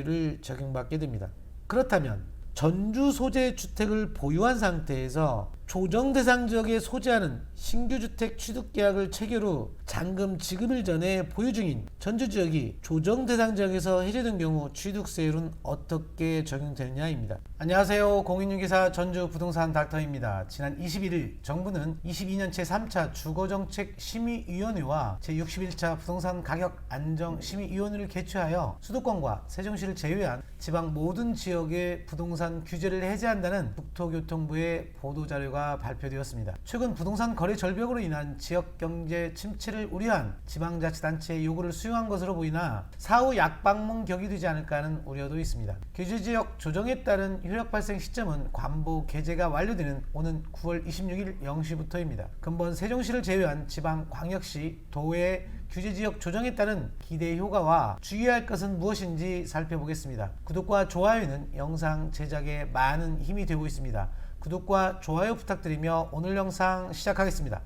를 적용받게 됩니다. 그렇다면 전주 소재 주택을 보유한 상태에서 조정 대상 지역에 소재하는 신규 주택 취득 계약을 체결 후 잔금 지급일 전에 보유 중인 전주 지역이 조정 대상 지역에서 해제된 경우 취득세율은 어떻게 적용되느냐입니다. 안녕하세요. 공인중개사 전주 부동산 닥터입니다. 지난 21일 정부는 22년 제3차 주거정책 심의위원회와 제61차 부동산 가격 안정 심의위원회를 개최하여 수도권과 세종시를 제외한 지방 모든 지역의 부동산 규제를 해제한다는 국토교통부의 보도자료가 발표되었습니다. 최근 부동산 거래 절벽으로 인한 지역경제 침체를 우려한 지방자치단체의 요구를 수용한 것으로 보이나 사후 약방문 격이 되지 않을까 하는 우려도 있습니다. 규제지역 조정에 따른 효력 발생 시점은 관부 개제가 완료되는 오는 9월 26일 0시부터입니다. 근본 세종시를 제외한 지방광역시, 도의 규제지역 조정에 따른 기대 효과와 주의해야 할 것은 무엇인지 살펴보겠습니다. 구독과 좋아요는 영상 제작에 많은 힘이 되고 있습니다. 구독과 좋아요 부탁드리며 오늘 영상 시작하겠습니다.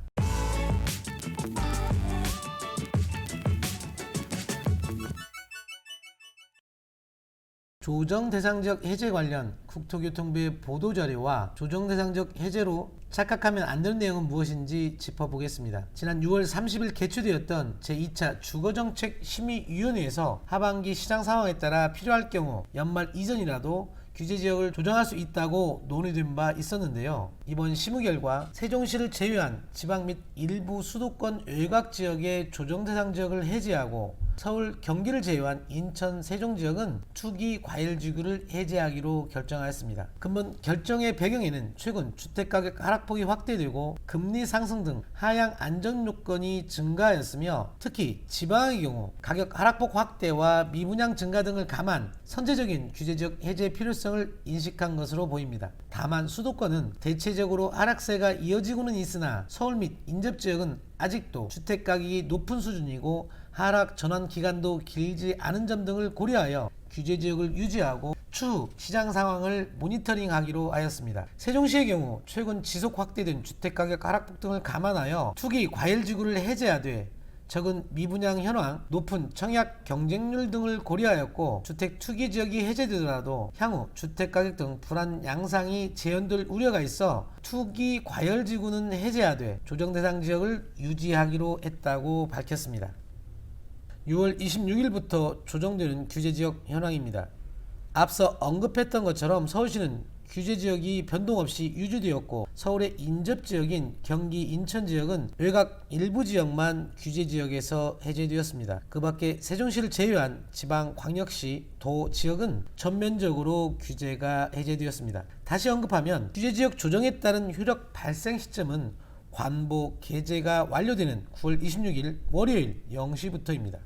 조정 대상 지역 해제 관련 국토교통부의 보도자료와 조정 대상 지역 해제로 착각하면 안 되는 내용은 무엇인지 짚어보겠습니다. 지난 6월 30일 개최되었던 제2차 주거정책 심의위원회에서 하반기 시장 상황에 따라 필요할 경우 연말 이전이라도 규제지역을 조정할 수 있다고 논의된 바 있었는데요. 이번 심의 결과 세종시를 제외한 지방 및 일부 수도권 외곽지역의 조정 대상 지역을 해제하고 서울, 경기를 제외한 인천, 세종 지역은 투기 과열지구를 해제하기로 결정하였습니다. 근본 결정의 배경에는 최근 주택가격 하락폭이 확대되고 금리 상승 등 하향 안정 요건이 증가하였으며 특히 지방의 경우 가격 하락폭 확대와 미분양 증가 등을 감안 선제적인 규제지역 해제 필요성을 인식한 것으로 보입니다. 다만 수도권은 대체적으로 하락세가 이어지고는 있으나 서울 및 인접지역은 아직도 주택가격이 높은 수준이고 하락 전환 기간도 길지 않은 점 등을 고려하여 규제지역을 유지하고 추후 시장 상황을 모니터링하기로 하였습니다. 세종시의 경우 최근 지속 확대된 주택가격 하락폭 등을 감안하여 투기 과열지구를 해제하되 적은 미분양 현황, 높은 청약 경쟁률 등을 고려하였고 주택 투기 지역이 해제되더라도 향후 주택가격 등 불안 양상이 재현될 우려가 있어 투기 과열지구는 해제하되 조정 대상 지역을 유지하기로 했다고 밝혔습니다. 6월 26일부터 조정되는 규제지역 현황입니다. 앞서 언급했던 것처럼 서울시는 규제지역이 변동 없이 유지되었고 서울의 인접지역인 경기 인천 지역은 외곽 일부 지역만 규제지역에서 해제되었습니다. 그 밖에 세종시를 제외한 지방 광역시, 도 지역은 전면적으로 규제가 해제되었습니다. 다시 언급하면 규제지역 조정에 따른 효력 발생 시점은 관부 개제가 완료되는 9월 26일 월요일 0시부터입니다.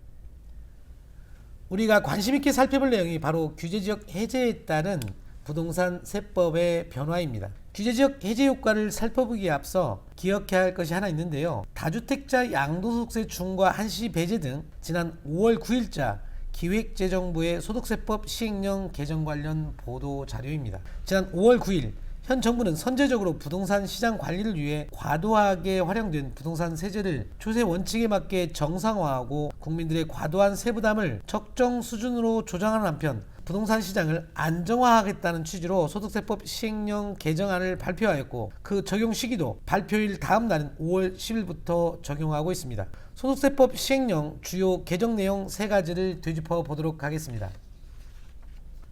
우리가 관심있게 살펴볼 내용이 바로 규제지역 해제에 따른 부동산 세법의 변화입니다. 규제지역 해제 효과를 살펴보기에 앞서 기억해야 할 것이 하나 있는데요. 다주택자 양도소득세 중과 한시 배제 등 지난 5월 9일자 기획재정부의 소득세법 시행령 개정 관련 보도 자료입니다. 지난 5월 9일 현 정부는 선제적으로 부동산 시장 관리를 위해 과도하게 활용된 부동산 세제를 조세 원칙에 맞게 정상화하고 국민들의 과도한 세부담을 적정 수준으로 조정하는 한편 부동산 시장을 안정화하겠다는 취지로 소득세법 시행령 개정안을 발표하였고 그 적용 시기도 발표일 다음 날인 5월 10일부터 적용하고 있습니다. 소득세법 시행령 주요 개정 내용 3가지를 되짚어 보도록 하겠습니다.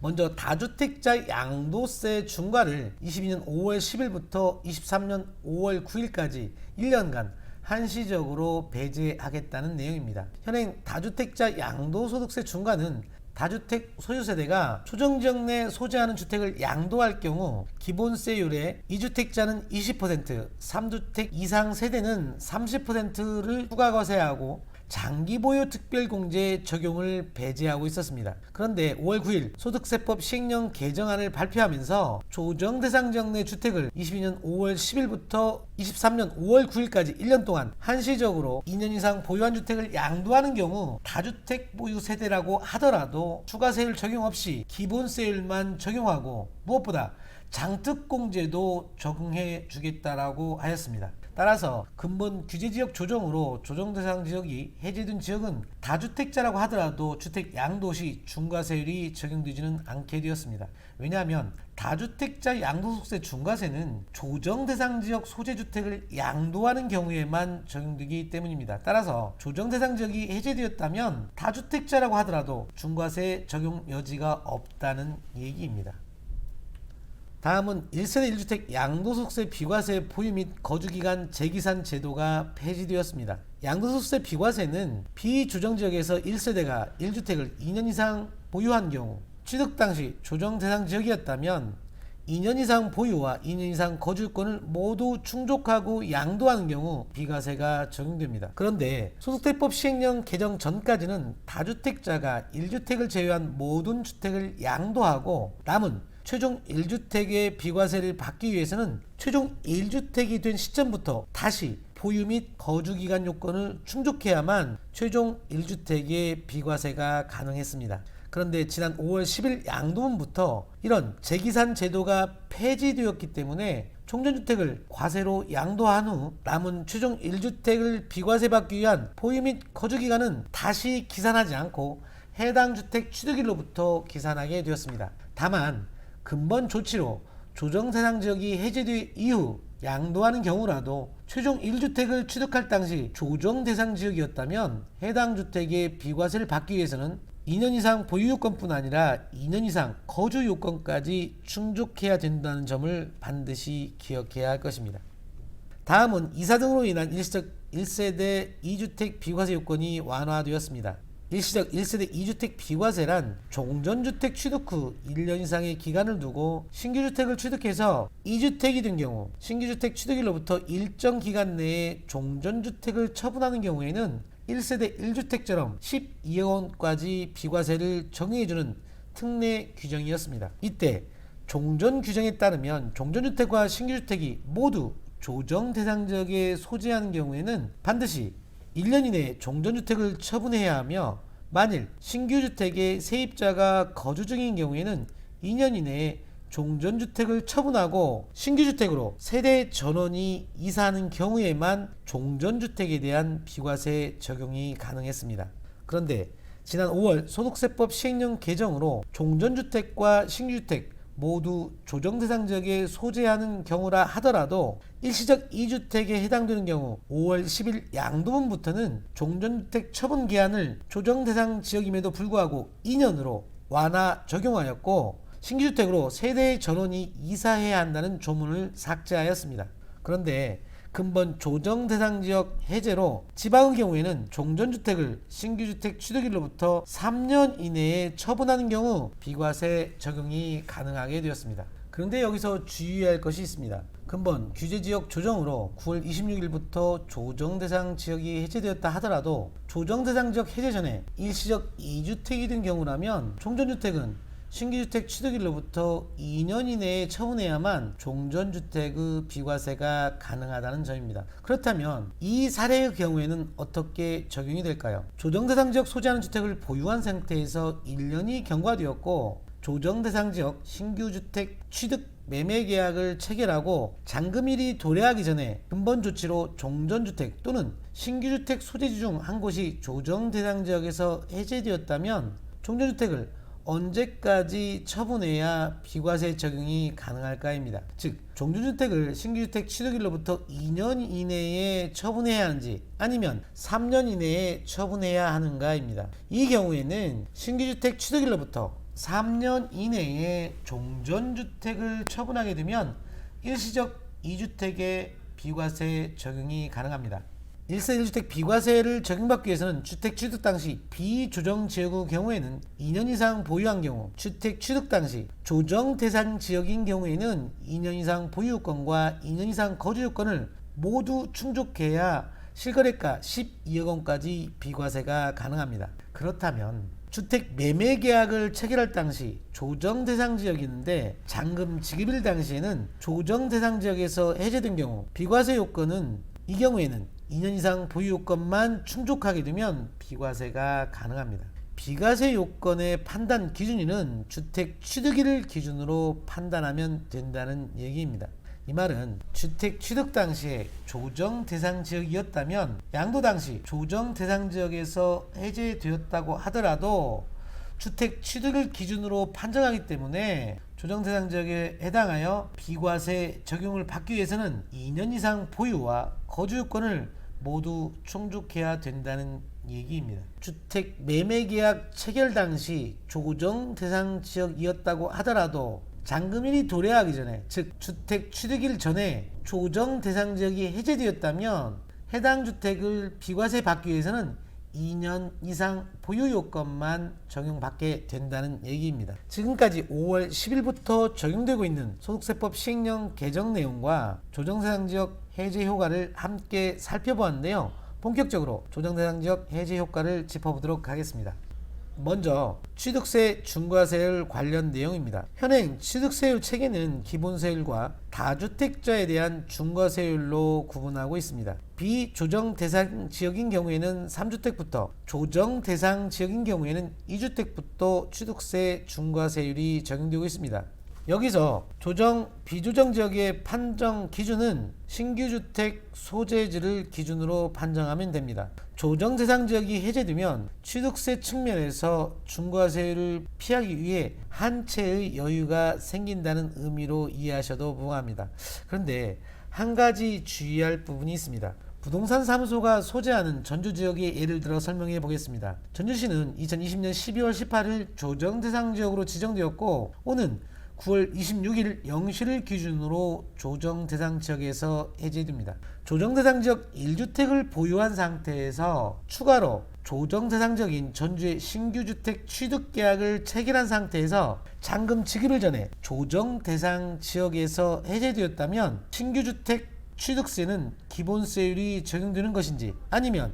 먼저 다주택자 양도세 중과를 22년 5월 10일부터 23년 5월 9일까지 1년간 한시적으로 배제하겠다는 내용입니다. 현행 다주택자 양도소득세 중과는 다주택 소유세대가 조정지역 내 소재하는 주택을 양도할 경우 기본세율의 2주택자는 20%, 3주택 이상 세대는 30%를 추가 과세하고 장기보유 특별공제 적용을 배제하고 있었습니다. 그런데 5월 9일 소득세법 시행령 개정안을 발표하면서 조정 대상 지역 내 주택을 22년 5월 10일부터 23년 5월 9일까지 1년 동안 한시적으로 2년 이상 보유한 주택을 양도하는 경우 다주택 보유 세대라고 하더라도 추가세율 적용 없이 기본세율만 적용하고 무엇보다 장특공제도 적용해 주겠다라고 하였습니다. 따라서 근본 규제지역 조정으로 조정대상 지역이 해제된 지역은 다주택자라고 하더라도 주택 양도시 중과세율이 적용되지는 않게 되었습니다. 왜냐하면 다주택자 양도소득세 중과세는 조정대상 지역 소재주택을 양도하는 경우에만 적용되기 때문입니다. 따라서 조정대상 지역이 해제되었다면 다주택자라고 하더라도 중과세 적용 여지가 없다는 얘기입니다. 다음은 1세대 1주택 양도소득세 비과세 보유 및 거주기간 재기산 제도가 폐지되었습니다. 양도소득세 비과세는 비조정지역에서 1세대가 1주택을 2년 이상 보유한 경우 취득 당시 조정 대상 지역이었다면 2년 이상 보유와 2년 이상 거주권을 모두 충족하고 양도하는 경우 비과세가 적용됩니다. 그런데 소득세법 시행령 개정 전까지는 다주택자가 1주택을 제외한 모든 주택을 양도하고 남은 최종 1주택의 비과세를 받기 위해서는 최종 1주택이 된 시점부터 다시 보유 및 거주기간 요건을 충족해야만 최종 1주택의 비과세가 가능했습니다. 그런데 지난 5월 10일 양도문부터 이런 재기산 제도가 폐지되었기 때문에 총전주택을 과세로 양도한 후 남은 최종 1주택을 비과세 받기 위한 보유 및 거주기간은 다시 기산하지 않고 해당 주택 취득일로부터 기산하게 되었습니다. 다만 근본 조치로 조정대상 지역이 해제된 이후 양도하는 경우라도 최종 1주택을 취득할 당시 조정대상 지역이었다면 해당 주택의 비과세를 받기 위해서는 2년 이상 보유 요건뿐 아니라 2년 이상 거주 요건까지 충족해야 된다는 점을 반드시 기억해야 할 것입니다. 다음은 이사 등으로 인한 일시적 1세대 2주택 비과세 요건이 완화되었습니다. 일시적 1세대 2주택 비과세란 종전주택 취득 후 1년 이상의 기간을 두고 신규주택을 취득해서 2주택이 된 경우 신규주택 취득일로부터 일정 기간 내에 종전주택을 처분하는 경우에는 1세대 1주택처럼 12억 원까지 비과세를 적용해주는 특례 규정이었습니다. 이때 종전 규정에 따르면 종전주택과 신규주택이 모두 조정 대상 지역에 소재하는 경우에는 반드시 1년 이내에 종전주택을 처분해야 하며 만일 신규주택의 세입자가 거주 중인 경우에는 2년 이내에 종전주택을 처분하고 신규주택으로 세대 전원이 이사하는 경우에만 종전주택에 대한 비과세 적용이 가능했습니다. 그런데 지난 5월 소득세법 시행령 개정으로 종전주택과 신규주택 모두 조정대상 지역에 소재하는 경우라 하더라도 일시적 2주택에 해당되는 경우 5월 10일 양도문부터는 종전주택 처분 기한을 조정대상 지역임에도 불구하고 2년으로 완화 적용하였고 신규주택으로 세대 전원이 이사해야 한다는 조문을 삭제하였습니다. 그런데 근본 조정대상 지역 해제로 지방의 경우에는 종전주택을 신규주택 취득일로부터 3년 이내에 처분하는 경우 비과세 적용이 가능하게 되었습니다. 그런데 여기서 주의해야 할 것이 있습니다. 근본 규제지역 조정으로 9월 26일부터 조정대상 지역이 해제되었다 하더라도 조정대상 지역 해제 전에 일시적 2주택이 된 경우라면 종전주택은 신규주택 취득일로부터 2년 이내에 처분해야만 종전주택의 비과세가 가능하다는 점입니다. 그렇다면 이 사례의 경우에는 어떻게 적용이 될까요? 조정대상 지역 소재하는 주택을 보유한 상태에서 1년이 경과되었고 조정대상 지역 신규주택 취득 매매 계약을 체결하고 잔금일이 도래하기 전에 근본 조치로 종전주택 또는 신규주택 소재지 중 한 곳이 조정대상 지역에서 해제되었다면 종전주택을 언제까지 처분해야 비과세 적용이 가능할까입니다. 즉 종전주택을 신규주택 취득일로부터 2년 이내에 처분해야 하는지 아니면 3년 이내에 처분해야 하는가입니다. 이 경우에는 신규주택 취득일로부터 3년 이내에 종전주택을 처분하게 되면 일시적 2주택의 비과세 적용이 가능합니다. 1세 1주택 비과세를 적용받기 위해서는 주택 취득 당시 비조정 지역의 경우에는 2년 이상 보유한 경우, 주택 취득 당시 조정 대상 지역인 경우에는 2년 이상 보유권과 2년 이상 거주요건을 모두 충족해야 실거래가 12억 원까지 비과세가 가능합니다. 그렇다면 주택 매매 계약을 체결할 당시 조정 대상 지역이있는데 잔금 지급일 당시에는 조정 대상 지역에서 해제된 경우 비과세 요건은 이 경우에는 2년 이상 보유 요건만 충족하게 되면 비과세가 가능합니다. 비과세 요건의 판단 기준일은 주택 취득일을 기준으로 판단하면 된다는 얘기입니다. 이 말은 주택 취득 당시에 조정 대상 지역이었다면 양도 당시 조정 대상 지역에서 해제되었다고 하더라도 주택 취득을 기준으로 판정하기 때문에 조정 대상 지역에 해당하여 비과세 적용을 받기 위해서는 2년 이상 보유와 거주 요건을 모두 충족해야 된다는 얘기입니다. 주택 매매 계약 체결 당시 조정 대상 지역이었다고 하더라도 잔금일이 도래하기 전에, 즉 주택 취득일 전에 조정 대상 지역이 해제되었다면 해당 주택을 비과세 받기 위해서는 2년 이상 보유 요건만 적용받게 된다는 얘기입니다. 지금까지 5월 10일부터 적용되고 있는 소득세법 시행령 개정 내용과 조정대상지역 해제 효과를 함께 살펴보았는데요. 본격적으로 조정대상지역 해제 효과를 짚어보도록 하겠습니다. 먼저 취득세 중과세율 관련 내용입니다. 현행 취득세율 체계는 기본세율과 다주택자에 대한 중과세율로 구분하고 있습니다. 비조정 대상 지역인 경우에는 3주택부터, 조정 대상 지역인 경우에는 2주택부터 취득세 중과세율이 적용되고 있습니다. 여기서 조정, 비조정 지역의 판정 기준은 신규 주택 소재지를 기준으로 판정하면 됩니다. 조정 대상 지역이 해제되면 취득세 측면에서 중과세율을 피하기 위해 한 채의 여유가 생긴다는 의미로 이해하셔도 무방합니다. 그런데 한 가지 주의할 부분이 있습니다. 부동산 사무소가 소재하는 전주 지역의 예를 들어 설명해 보겠습니다. 전주시는 2020년 12월 18일 조정 대상 지역으로 지정되었고, 오는 9월 26일 0시를 기준으로 조정 대상 지역에서 해제됩니다. 조정 대상 지역 1주택을 보유한 상태에서 추가로 조정 대상 지역인 전주의 신규 주택 취득 계약을 체결한 상태에서 잔금 지급일 전에 조정 대상 지역에서 해제되었다면 신규 주택 취득세는 기본세율이 적용되는 것인지, 아니면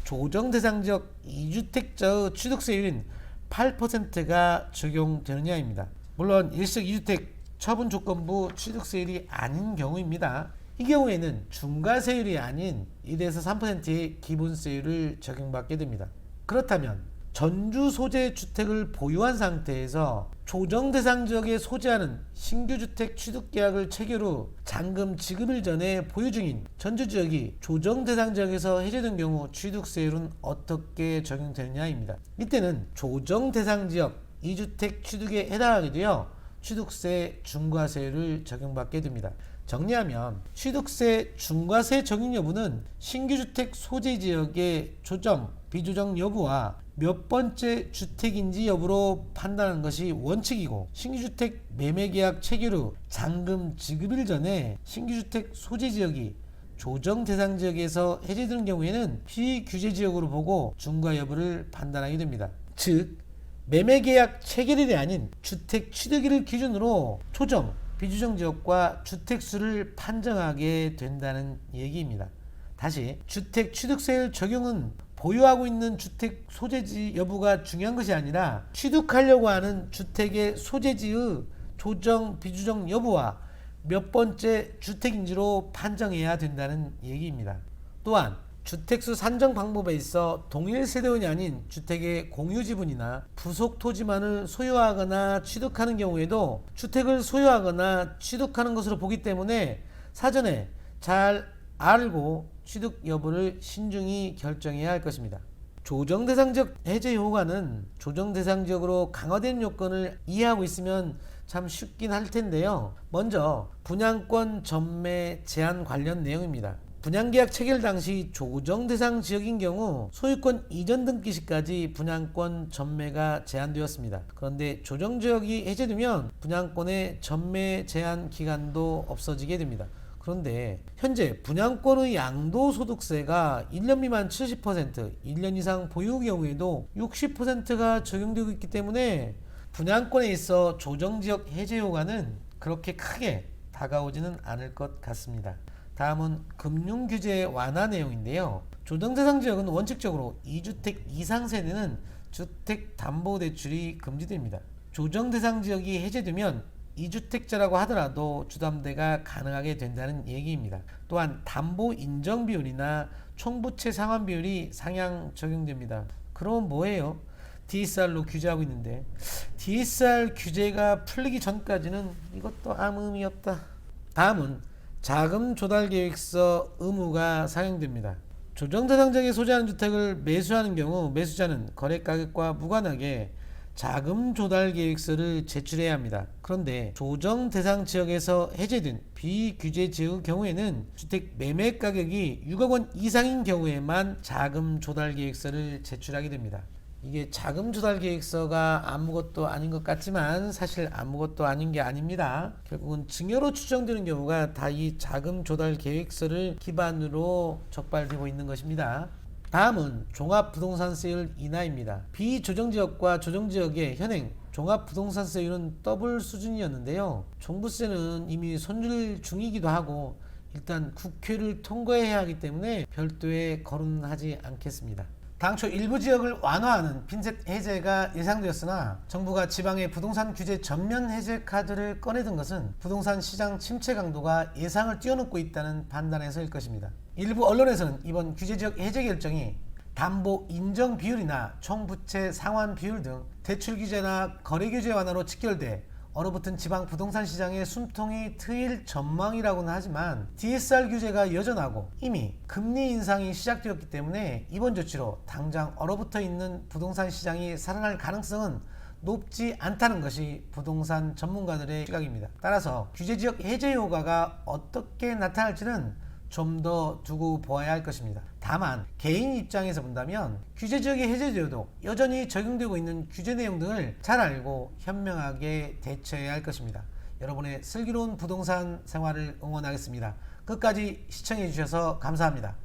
조정 대상 지역 2주택자의 취득세율인 8%가 적용되느냐입니다. 물론 일식 2주택 처분 조건부 취득세율이 아닌 경우입니다. 이 경우에는 중과세율이 아닌 1에서 3%의 기본세율을 적용받게 됩니다. 그렇다면 전주 소재 주택을 보유한 상태에서 조정 대상 지역에 소재하는 신규 주택 취득 계약을 체결 후 잔금 지급일 전에 보유 중인 전주 지역이 조정 대상 지역에서 해제된 경우 취득세율은 어떻게 적용되느냐입니다. 이때는 조정 대상 지역 2주택 취득에 해당하게 되어 취득세 중과세율을 적용받게 됩니다. 정리하면 취득세 중과세 적용 여부는 신규주택 소재지역의 조정, 비조정 여부와 몇 번째 주택인지 여부로 판단하는 것이 원칙이고, 신규주택 매매계약 체결 후 잔금 지급일 전에 신규주택 소재지역이 조정 대상 지역에서 해제되는 경우에는 비규제지역으로 보고 중과 여부를 판단하게 됩니다. 즉 매매계약 체결일이 아닌 주택 취득일을 기준으로 조정, 비조정 지역과 주택수를 판정하게 된다는 얘기입니다. 다시 주택 취득세율 적용은 보유하고 있는 주택 소재지 여부가 중요한 것이 아니라 취득하려고 하는 주택의 소재지의 조정, 비조정 여부와 몇 번째 주택인지로 판정해야 된다는 얘기입니다. 또한 주택수 산정 방법에 있어 동일 세대원이 아닌 주택의 공유 지분이나 부속 토지만을 소유하거나 취득하는 경우에도 주택을 소유하거나 취득하는 것으로 보기 때문에 사전에 잘 알고 취득 여부를 신중히 결정해야 할 것입니다. 조정 대상 지역 해제 효과는 조정 대상 지역으로 강화된 요건을 이해하고 있으면 참 쉽긴 할 텐데요. 먼저 분양권 전매 제한 관련 내용입니다. 분양계약 체결 당시 조정 대상 지역인 경우 소유권 이전 등기 시까지 분양권 전매가 제한되었습니다. 그런데 조정지역이 해제되면 분양권의 전매 제한 기간도 없어지게 됩니다. 그런데 현재 분양권의 양도소득세가 1년 미만 70%, 1년 이상 보유 경우에도 60%가 적용되고 있기 때문에 분양권에 있어 조정지역 해제 효과는 그렇게 크게 다가오지는 않을 것 같습니다. 다음은 금융규제 완화 내용인데요. 조정대상 지역은 원칙적으로 2주택 이상 세대는 주택담보대출이 금지됩니다. 조정대상 지역이 해제되면 2주택자라고 하더라도 주담대가 가능하게 된다는 얘기입니다. 또한 담보 인정 비율이나 총부채 상환 비율이 상향 적용됩니다. 그럼 뭐예요? DSR로 규제하고 있는데 DSR 규제가 풀리기 전까지는 이것도 아무 의미 없다. 다음은 자금 조달 계획서 의무가 사용됩니다. 조정대상자에게 소재하는 주택을 매수하는 경우 매수자는 거래가격과 무관하게 자금 조달 계획서를 제출해야 합니다. 그런데 조정 대상 지역에서 해제된 비규제 지역의 경우에는 주택 매매 가격이 6억 원 이상인 경우에만 자금 조달 계획서를 제출하게 됩니다. 이게 자금 조달 계획서가 아무것도 아닌 것 같지만 사실 아무것도 아닌 게 아닙니다. 결국은 증여로 추정되는 경우가 다 이 자금 조달 계획서를 기반으로 적발되고 있는 것입니다. 다음은 종합부동산세율 인하입니다. 비조정지역과 조정지역의 현행 종합부동산세율은 더블 수준이었는데요. 종부세는 이미 손질 중이기도 하고 일단 국회를 통과해야 하기 때문에 별도의 거론하지 않겠습니다. 당초 일부 지역을 완화하는 핀셋 해제가 예상되었으나 정부가 지방의 부동산 규제 전면 해제 카드를 꺼내든 것은 부동산 시장 침체 강도가 예상을 뛰어넘고 있다는 판단에서일 것입니다. 일부 언론에서는 이번 규제지역 해제 결정이 담보 인정 비율이나 총부채 상환 비율 등 대출 규제나 거래 규제 완화로 직결돼 얼어붙은 지방 부동산 시장의 숨통이 트일 전망이라고는 하지만 DSR 규제가 여전하고 이미 금리 인상이 시작되었기 때문에 이번 조치로 당장 얼어붙어 있는 부동산 시장이 살아날 가능성은 높지 않다는 것이 부동산 전문가들의 시각입니다. 따라서 규제지역 해제 효과가 어떻게 나타날지는 좀 더 두고 보아야 할 것입니다. 다만 개인 입장에서 본다면 규제지역이 해제되어도 여전히 적용되고 있는 규제 내용 등을 잘 알고 현명하게 대처해야 할 것입니다. 여러분의 슬기로운 부동산 생활을 응원하겠습니다. 끝까지 시청해 주셔서 감사합니다.